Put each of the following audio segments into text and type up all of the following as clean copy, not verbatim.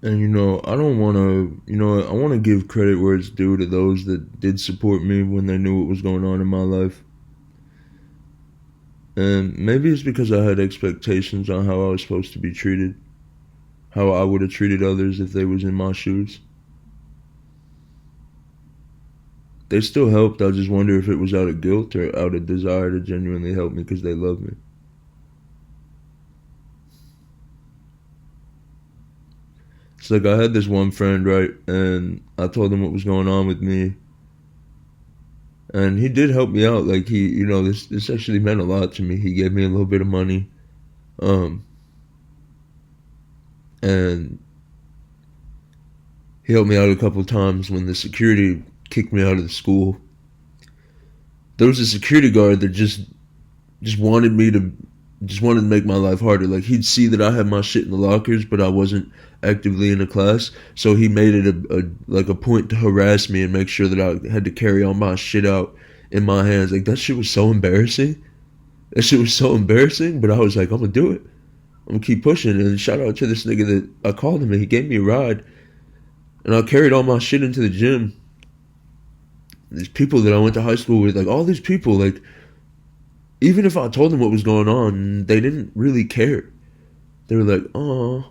And I don't want to, I want to give credit where it's due to those that did support me when they knew what was going on in my life. And maybe it's because I had expectations on how I was supposed to be treated, how I would have treated others if they was in my shoes. They still helped. I just wonder if it was out of guilt or out of desire to genuinely help me because they love me. It's like I had this one friend, right, and I told him what was going on with me, and he did help me out. Like this actually meant a lot to me. He gave me a little bit of money, um, and he helped me out a couple times when the security kicked me out of the school. There was a security guard that just wanted me to just wanted to make my life harder. Like he'd see that I had my shit in the lockers, but I wasn't actively in the class, so he made it a point to harass me and make sure that I had to carry all my shit out in my hands. Like that shit was so embarrassing. That shit was so embarrassing, but I was like, I'm gonna do it. I'm gonna keep pushing. And shout out to this nigga that I called him and he gave me a ride. And I carried all my shit into the gym. These people that I went to high school with, like all these people, like even if I told them what was going on, they didn't really care. They were like, oh,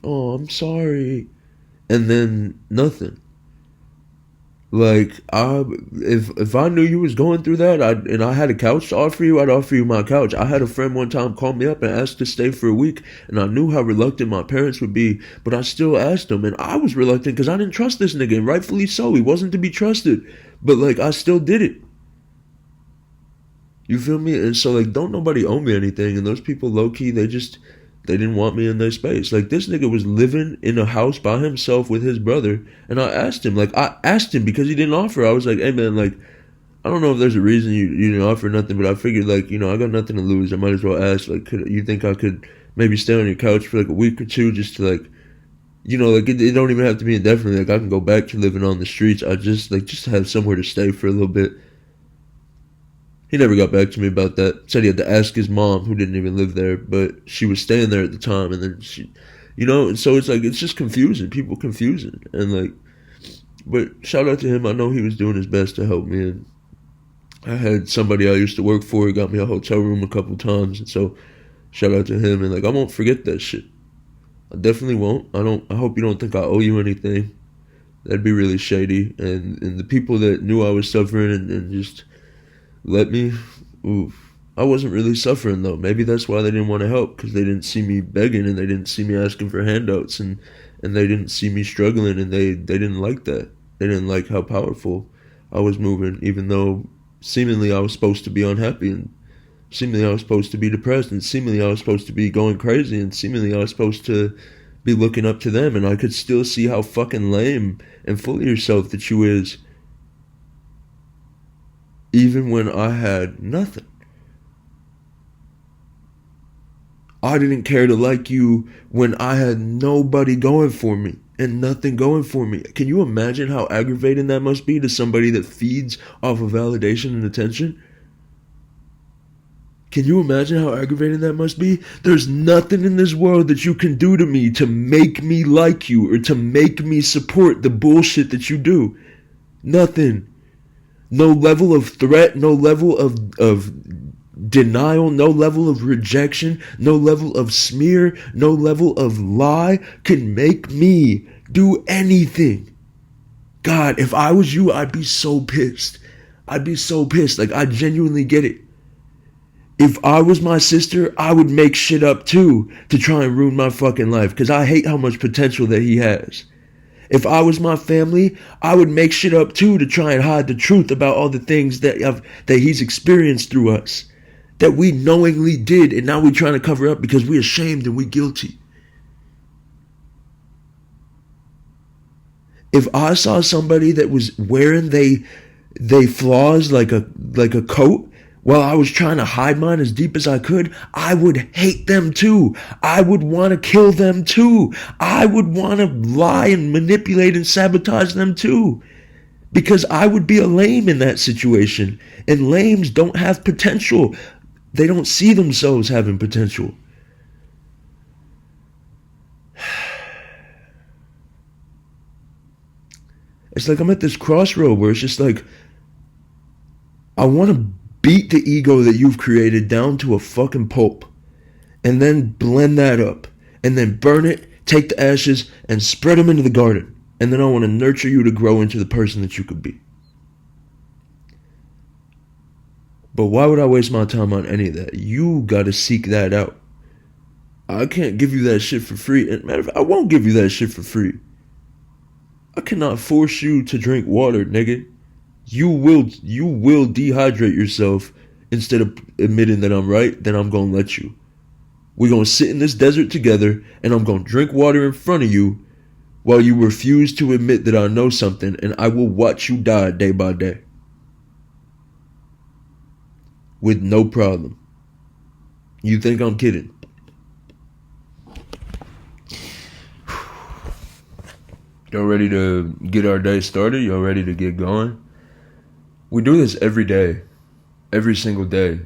I'm sorry. And then nothing. Like if I knew you was going through that, and I had a couch to offer you, I'd offer you my couch. I had a friend one time call me up and ask to stay for a week, and I knew how reluctant my parents would be, but I still asked them, and I was reluctant because I didn't trust this nigga, and rightfully so. He wasn't to be trusted, but like I still did it. You feel me? And so like, don't nobody owe me anything, and those people low key, they didn't want me in their space. Like this nigga was living in a house by himself with his brother, and I asked him because he didn't offer. I was like, hey man, like I don't know if there's a reason you didn't offer nothing, but I figured like I got nothing to lose. I might as well ask. Like, could you think I could maybe stay on your couch for like a week or two, just to like like it don't even have to be indefinitely. Like I can go back to living on the streets. I just have somewhere to stay for a little bit. He never got back to me about that. Said he had to ask his mom, who didn't even live there, but she was staying there at the time, and then and so it's like it's just confusing. People confusing, and like, but shout out to him. I know he was doing his best to help me, and I had somebody I used to work for. He got me a hotel room a couple times, and so shout out to him. And like, I won't forget that shit. I definitely won't. I don't. I hope you don't think I owe you anything. That'd be really shady. And the people that knew I was suffering and just let me. Oof. I wasn't really suffering though. Maybe that's why they didn't want to help, because they didn't see me begging, and they didn't see me asking for handouts, and they didn't see me struggling, and they didn't like that. They didn't like how powerful I was moving, even though seemingly I was supposed to be unhappy, and seemingly I was supposed to be depressed, and seemingly I was supposed to be going crazy, and seemingly I was supposed to be looking up to them, and I could still see how fucking lame and full of yourself that you is, even when I had nothing. I didn't care to like you when I had nobody going for me and nothing going for me. Can you imagine how aggravating that must be to somebody that feeds off of validation and attention? Can you imagine how aggravating that must be? There's nothing in this world that you can do to me to make me like you or to make me support the bullshit that you do. Nothing. No level of threat, no level of denial, no level of rejection, no level of smear, no level of lie can make me do anything. God, if I was you, I'd be so pissed. I'd be so pissed. Like, I genuinely get it. If I was my sister, I would make shit up too to try and ruin my fucking life, because I hate how much potential that he has. If I was my family, I would make shit up too to try and hide the truth about all the things that he's experienced through us, that we knowingly did, and now we're trying to cover up because we're ashamed and we're guilty. If I saw somebody that was wearing they flaws like a coat, while I was trying to hide mine as deep as I could, I would hate them too. I would want to kill them too. I would want to lie and manipulate and sabotage them too. Because I would be a lame in that situation. And lames don't have potential. They don't see themselves having potential. It's like I'm at this crossroad where it's just like, I want to beat the ego that you've created down to a fucking pulp, and then blend that up, and then burn it, take the ashes, and spread them into the garden. And then I want to nurture you to grow into the person that you could be. But why would I waste my time on any of that? You gotta seek that out. I can't give you that shit for free. And matter of fact, I won't give you that shit for free. I cannot force you to drink water, nigga. You will dehydrate yourself. Instead of admitting that I'm right, then I'm gonna let you. We're gonna sit in this desert together, and I'm gonna drink water in front of you while you refuse to admit that I know something, and I will watch you die day by day. With no problem. You think I'm kidding? Y'all ready to get our day started? Y'all ready to get going? We do this every day. Every single day.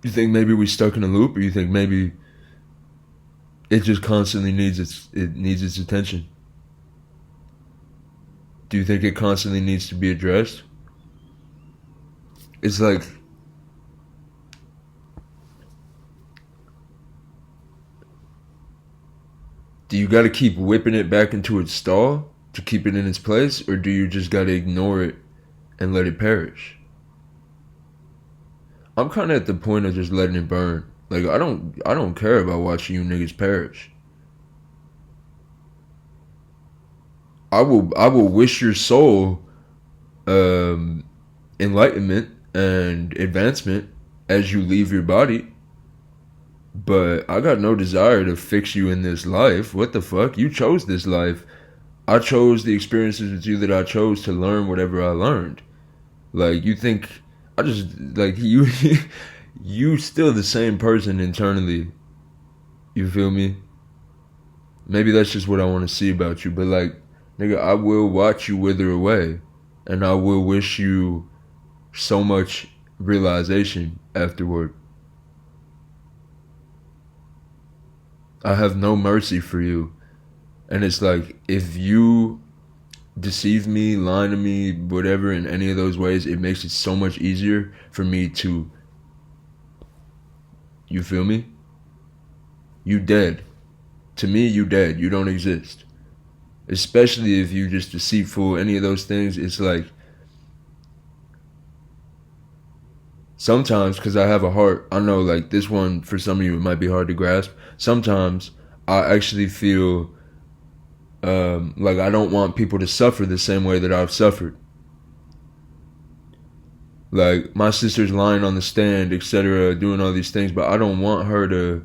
You think maybe we're stuck in a loop, or you think maybe it just constantly needs its attention? Do you think it constantly needs to be addressed? It's like, do you got to keep whipping it back into its stall to keep it in its place, or do you just got to ignore it and let it perish? I'm kind of at the point of just letting it burn. Like, I don't care about watching you niggas perish. I will wish your soul enlightenment and advancement as you leave your body, but I got no desire to fix you in this life. What the fuck? You chose this life. I chose the experiences with you that I chose to learn whatever I learned. Like, you think I just, like, you still the same person internally. You feel me? Maybe that's just what I want to see about you, but like, nigga, I will watch you wither away, and I will wish you so much realization afterward. I have no mercy for you. And it's like, if you deceive me, lie to me, whatever, in any of those ways, it makes it so much easier for me to, you feel me? You dead. To me, you dead. You don't exist. Especially if you just deceitful, any of those things. It's like, sometimes, because I have a heart, I know, like, this one, for some of you, it might be hard to grasp. Sometimes I actually feel like I don't want people to suffer the same way that I've suffered. Like, my sister's lying on the stand, etc., doing all these things, but I don't want her to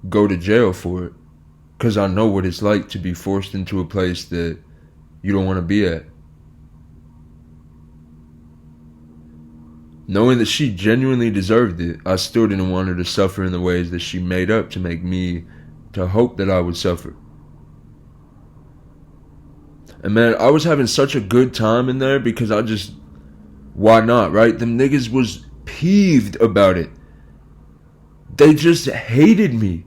go to jail for it, because I know what it's like to be forced into a place that you don't want to be at. Knowing that she genuinely deserved it, I still didn't want her to suffer in the ways that she made up to make me, to hope that I would suffer. And man, I was having such a good time in there because I just, why not, right? Them niggas was peeved about it. They just hated me.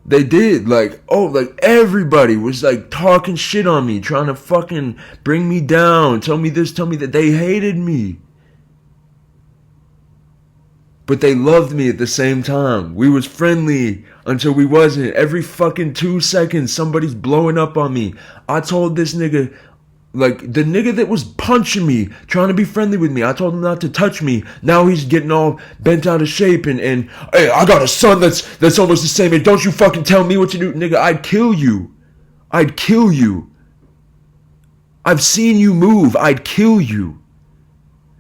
They did, like, oh, like, everybody was, like, talking shit on me, trying to fucking bring me down, tell me this, tell me that. They hated me. But they loved me at the same time. We was friendly until we wasn't. Every fucking 2 seconds, somebody's blowing up on me. I told this nigga, like, the nigga that was punching me, trying to be friendly with me, I told him not to touch me. Now he's getting all bent out of shape and hey, I got a son that's almost the same age. Don't you fucking tell me what to do. Nigga, I'd kill you. I'd kill you. I've seen you move. I'd kill you.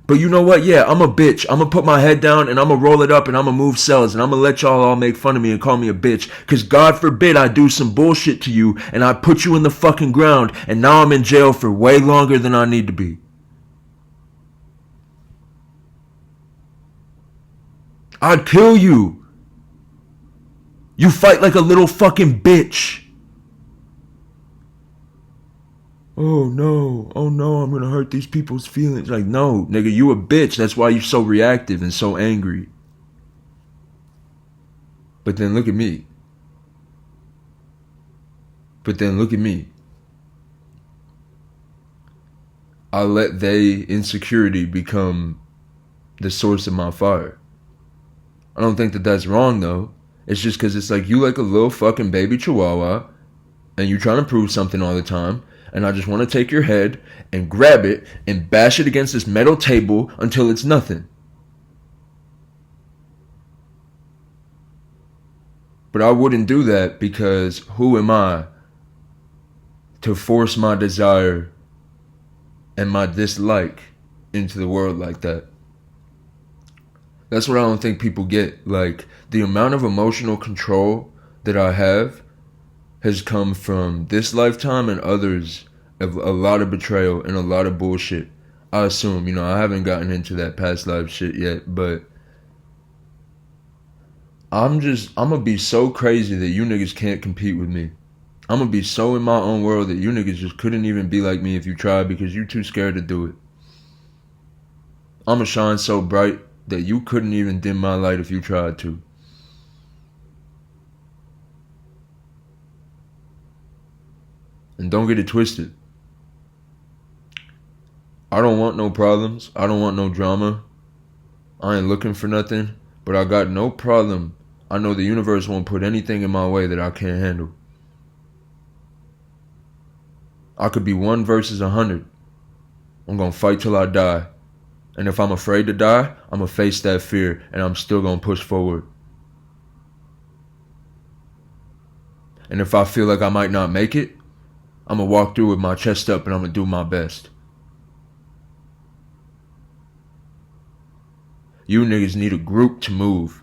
But you know what? Yeah, I'm a bitch. I'm gonna put my head down and I'm gonna roll it up and I'm gonna move cells and I'm gonna let y'all all make fun of me and call me a bitch. Cause God forbid I do some bullshit to you and I put you in the fucking ground and now I'm in jail for way longer than I need to be. I'd kill you. You fight like a little fucking bitch. Oh no, I'm gonna hurt these people's feelings. Like, no, nigga, you a bitch. That's why you're so reactive and so angry. But then look at me. But then look at me. I let they insecurity become the source of my fire. I don't think that that's wrong though. It's just because it's like you like a little fucking baby chihuahua and you trying to prove something all the time, and I just want to take your head and grab it and bash it against this metal table until it's nothing. But I wouldn't do that because who am I to force my desire and my dislike into the world like that? That's what I don't think people get. Like, the amount of emotional control that I have has come from this lifetime and others of a lot of betrayal and a lot of bullshit. I assume, I haven't gotten into that past life shit yet, but I'm gonna be so crazy that you niggas can't compete with me. I'm gonna be so in my own world that you niggas just couldn't even be like me if you tried because you too scared to do it. I'm gonna shine so bright that you couldn't even dim my light if you tried to. And don't get it twisted. I don't want no problems. I don't want no drama. I ain't looking for nothing. But I got no problem. I know the universe won't put anything in my way that I can't handle. I could be 1 versus 100. I'm gonna fight till I die. And if I'm afraid to die, I'm gonna face that fear and I'm still gonna push forward. And if I feel like I might not make it, I'm gonna walk through with my chest up and I'm gonna do my best. You niggas need a group to move.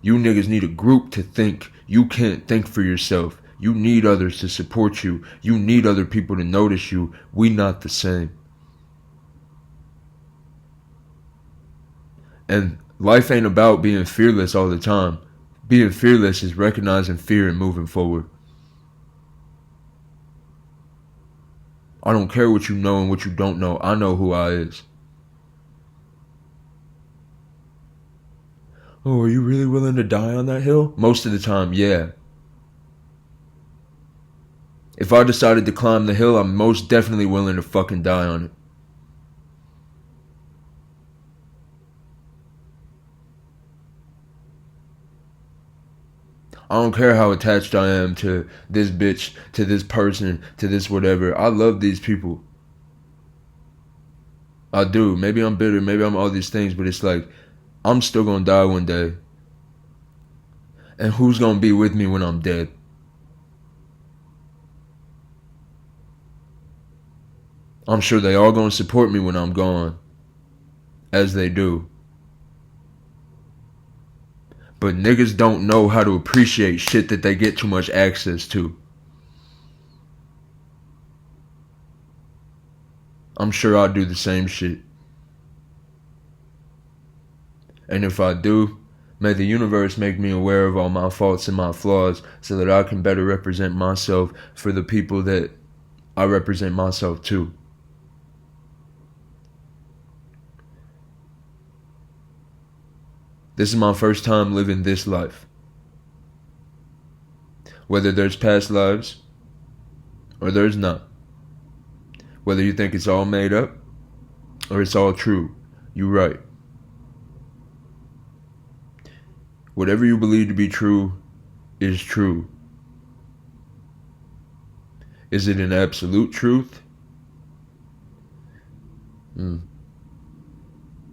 You niggas need a group to think. You can't think for yourself. You need others to support you. You need other people to notice you. We not the same. And life ain't about being fearless all the time. Being fearless is recognizing fear and moving forward. I don't care what you know and what you don't know. I know who I is. Oh, are you really willing to die on that hill? Most of the time, yeah. If I decided to climb the hill, I'm most definitely willing to fucking die on it. I don't care how attached I am to this bitch, to this person, to this whatever. I love these people. I do. Maybe I'm bitter, maybe I'm all these things, but it's like, I'm still gonna die one day. And who's gonna be with me when I'm dead? I'm sure they all gonna support me when I'm gone. As they do. But niggas don't know how to appreciate shit that they get too much access to. I'm sure I'll do the same shit. And if I do, may the universe make me aware of all my faults and my flaws so that I can better represent myself for the people that I represent myself to. This is my first time living this life. Whether there's past lives or there's not. Whether you think it's all made up or it's all true, you're right. Whatever you believe to be true is true. Is it an absolute truth?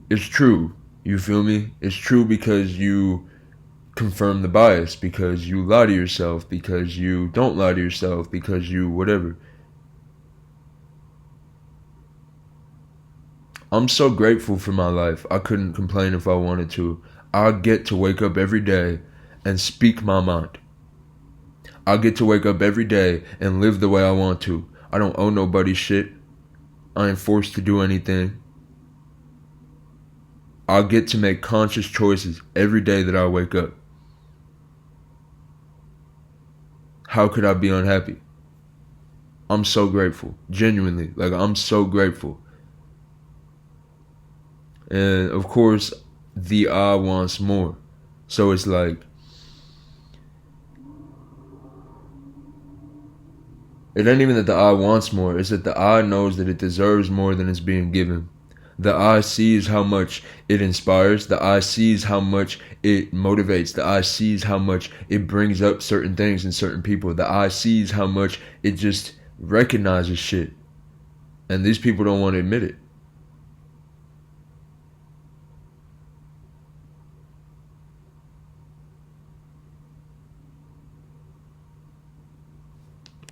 It's true. You feel me? It's true because you confirm the bias, because you lie to yourself, because you don't lie to yourself, because you whatever. I'm so grateful for my life. I couldn't complain if I wanted to. I get to wake up every day and speak my mind. I get to wake up every day and live the way I want to. I don't owe nobody shit. I ain't forced to do anything. I get to make conscious choices every day that I wake up. How could I be unhappy? I'm so grateful. Genuinely. Like, I'm so grateful. And of course, the I wants more. So it's like, It ain't even that the eye wants more. It's that the eye knows that it deserves more than it's being given. The eye sees how much it inspires. The eye sees how much it motivates. The eye sees how much it brings up certain things in certain people. The eye sees how much it just recognizes shit. And these people don't want to admit it.